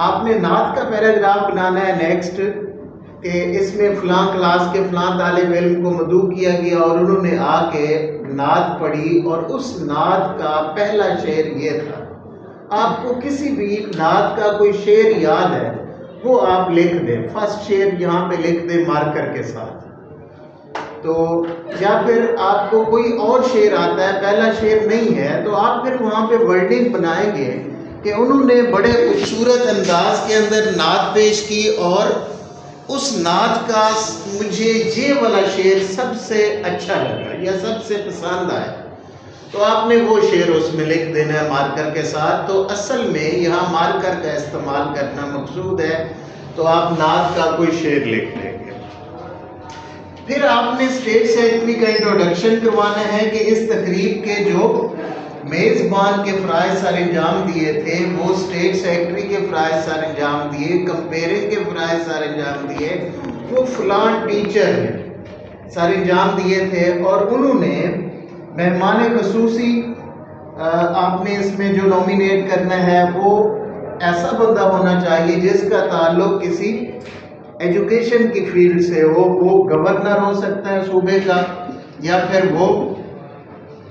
آپ نے نعت کا پیراگراف بنانا ہے نیکسٹ، کہ اس میں فلاں کلاس کے فلاں طالب علم کو مدعو کیا گیا اور انہوں نے آ کے نعت پڑھی اور اس نعت کا پہلا شعر یہ تھا. آپ کو کسی بھی نعت کا کوئی شعر یاد ہے وہ آپ لکھ دیں، فرسٹ شعر یہاں پہ لکھ دیں مارکر کے ساتھ. تو یا پھر آپ کو کوئی اور شعر آتا ہے پہلا شعر نہیں ہے تو آپ پھر وہاں پہ ورڈنگ بنائیں گے کہ انہوں نے بڑے خوبصورت انداز کے اندر نعت پیش کی اور اس نعت کا مجھے یہ والا شعر سب سے اچھا لگا یا سب سے پسند آیا، تو آپ نے وہ شعر اس میں لکھ دینا ہے مارکر کے ساتھ. تو اصل میں یہاں مارکر کا استعمال کرنا مقصود ہے، تو آپ نعت کا کوئی شعر لکھ دیں گے. پھر آپ نے اسٹیج سیکرٹری کا انٹروڈکشن کروانا ہے کہ اس تقریب کے جو میزبان کے فرائض سر انجام دیے تھے وہ اسٹیج سیکرٹری کے فرائض سر انجام دیے، کمپیئرنگ کے فرائض سر انجام دیے، وہ فلاں ٹیچر نے سر انجام دیے تھے. اور انہوں نے مہمان خصوصی آپ نے اس میں جو نومینیٹ کرنا ہے وہ ایسا بندہ ہونا چاہیے جس کا تعلق کسی ایجوکیشن کی فیلڈ سے ہو. وہ گورنر ہو سکتا ہے صوبے کا یا پھر وہ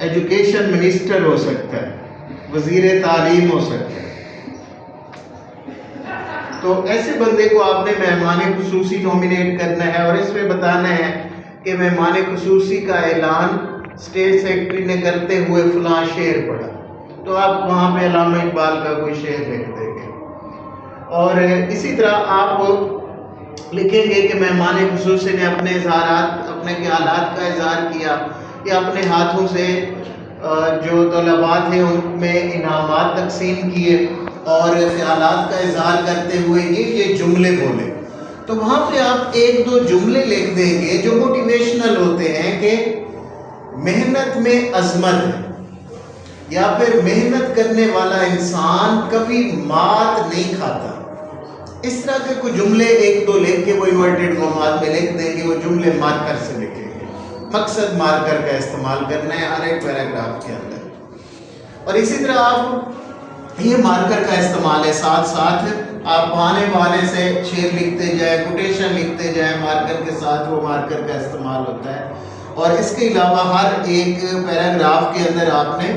ایجوکیشن منسٹر ہو سکتا ہے، وزیر تعلیم ہو سکتا ہے. تو ایسے بندے کو آپ نے مہمان خصوصی نومینیٹ کرنا ہے اور اس میں بتانا ہے کہ مہمان خصوصی کا اعلان اسٹیٹ سیکرٹری نے کرتے ہوئے فلاں شعر پڑھا، تو آپ وہاں پہ علامہ اقبال کا کوئی شعر لکھ دیں گے. اور اسی طرح آپ لکھیں گے کہ مہمان خصوصی نے اپنے اظہارات، اپنے خیالات کا اظہار کیا یا اپنے ہاتھوں سے جو طلباء تھے ان میں انعامات تقسیم کیے اور خیالات کا اظہار کرتے ہوئے یہ جملے بولے. تو وہاں پہ آپ ایک دو جملے لکھ دیں گے جو موٹیویشنل ہوتے ہیں کہ محنت میں عظمت ہے، یا پھر محنت کرنے والا انسان کبھی مات نہیں کھاتا. اس طرح کے کوئی جملے ایک دو لکھ کے وہ انورٹڈ کامات میں لکھ دیں گے. وہ جملے مارکر سے لکھیں گے. مقصد مارکر کا استعمال کرنا ہے ہر ایک پیراگراف کے اندر. اور اسی طرح آپ یہ مارکر کا استعمال ہے، ساتھ ساتھ آپ بہانے بہانے سے شعر لکھتے جائیں، کوٹیشن لکھتے جائیں مارکر کے ساتھ، وہ مارکر کا استعمال ہوتا ہے. اور اس کے علاوہ ہر ایک پیراگراف کے اندر آپ نے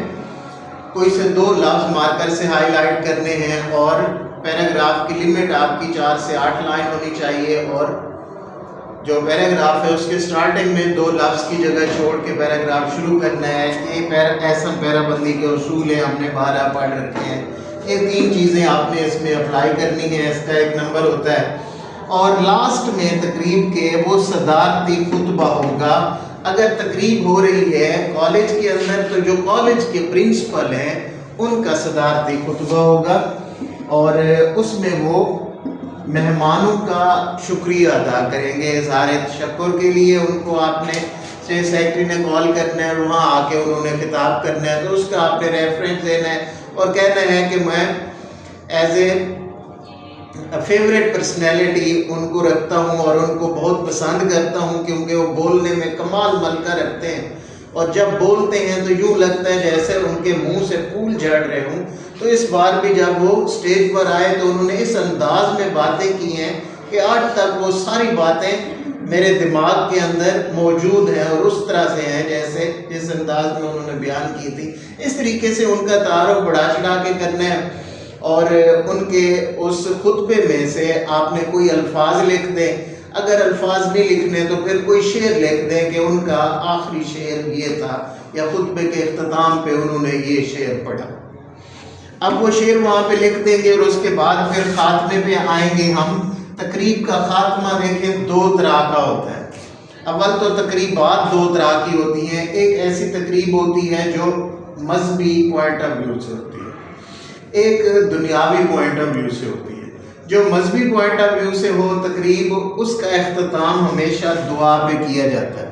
کوئی سے 2 لفظ مارکر سے ہائی لائٹ کرنے ہیں اور پیراگراف کی لمٹ آپ کی 4 سے 8 لائن ہونی چاہیے. اور جو پیراگراف ہے اس کے سٹارٹنگ میں 2 لفظ کی جگہ چھوڑ کے پیراگراف شروع کرنا ہے. یہ ایسا پیرا بندی کے اصول ہیں، ہم نے بارہ پڑھ رکھے ہیں. یہ 3 چیزیں آپ نے اس میں اپلائی کرنی ہے. اس کا ایک نمبر ہوتا ہے. اور لاسٹ میں تقریب کے وہ صدارتی خطبہ ہوگا. اگر تقریب ہو رہی ہے کالج کے اندر تو جو کالج کے پرنسپل ہیں ان کا صدارتی خطبہ ہوگا اور اس میں وہ مہمانوں کا شکریہ ادا کریں گے اظہار تشکر کے لیے. ان کو آپ نے اسٹیٹ سیکرٹری نے کال کرنا ہے، وہاں آ کے انہوں نے خطاب کرنا ہے تو اس کا آپ نے ریفرنس دینا ہے اور کہنا ہے کہ میں as a favourite personality in کو رکھتا ہوں اور ان کو بہت پسند کرتا ہوں کیونکہ وہ بولنے میں کمال ملکہ رکھتے ہیں اور جب بولتے ہیں تو یوں لگتا ہے جیسے ان کے منہ سے پھول جھڑ رہے ہوں. تو اس بار بھی جب وہ اسٹیج پر آئے تو انہوں نے اس انداز میں باتیں کی ہیں کہ آج تک وہ ساری باتیں میرے دماغ کے اندر موجود ہیں اور اس طرح سے ہیں جیسے جس انداز میں انہوں نے بیان کی تھی. اس طریقے سے ان کا تعارف بڑھا چڑھا کے کرنا ہے اور ان کے اس خطبے میں سے آپ نے کوئی الفاظ لکھ دیں. اگر الفاظ نہیں لکھنے تو پھر کوئی شعر لکھ دیں کہ ان کا آخری شعر یہ تھا یا خطبے کے اختتام پہ انہوں نے یہ شعر پڑھا. اب وہ شعر وہاں پہ لکھ دیں گے اور اس کے بعد پھر خاتمے پہ آئیں گے ہم. تقریب کا خاتمہ دیکھیں 2 طرح کا ہوتا ہے. اول تو تقریبات 2 طرح کی ہوتی ہیں. ایک ایسی تقریب ہوتی ہے جو مذہبی پوائنٹ آف ویو سے ہوتی ہے، ایک دنیاوی پوائنٹ آف ویو سے ہوتی ہے. جو مذہبی پوائنٹ آف ویو سے ہو تقریب، اس کا اختتام ہمیشہ دعا پہ کیا جاتا ہے.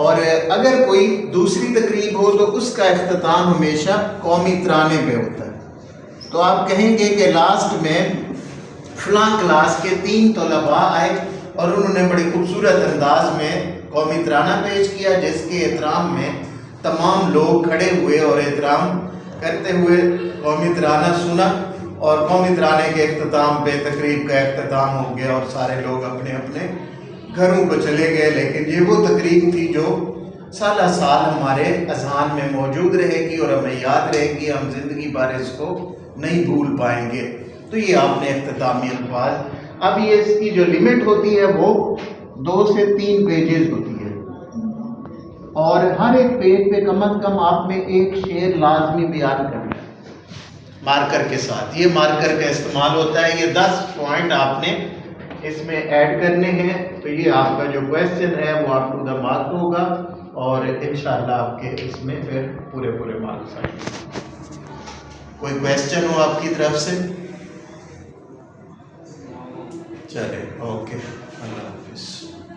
اور اگر کوئی دوسری تقریب ہو تو اس کا اختتام ہمیشہ قومی ترانے پہ ہوتا ہے. تو آپ کہیں گے کہ لاسٹ میں فلاں کلاس کے 3 طلباء آئے اور انہوں نے بڑی خوبصورت انداز میں قومی ترانہ پیش کیا جس کے احترام میں تمام لوگ کھڑے ہوئے اور احترام کرتے ہوئے قومی ترانہ سنا اور قومی ترانے کے اختتام پہ تقریب کا اختتام ہو گیا اور سارے لوگ اپنے اپنے گھروں کو چلے گئے، لیکن یہ وہ تقریب تھی جو سالہ سال ہمارے اذہان میں موجود رہے گی اور ہمیں یاد رہے گی، ہم زندگی بھر اس کو نہیں بھول پائیں گے۔ تو یہ آپ نے اختتامی الفاظ۔ اب یہ اس کی جو لمٹ ہوتی ہے وہ 2 سے 3 پیجز ہوتی ہے، اور ہر ایک پیج پہ کم از کم آپ نے ایک شعر لازمی بیان کرنا ہے مارکر کے ساتھ۔ یہ مارکر کا استعمال ہوتا ہے، یہ 10 پوائنٹ آپ نے اس میں ایڈ کرنے ہیں۔ تو یہ آپ کا جو کویسچن ہے وہ آپ ٹو دا مارک ہوگا، اور انشاءاللہ آپ کے اس میں پھر پورے مارکس آئیں گے۔ کوئی کویسچن ہو آپ کی طرف سے؟ چلے اوکے، اللہ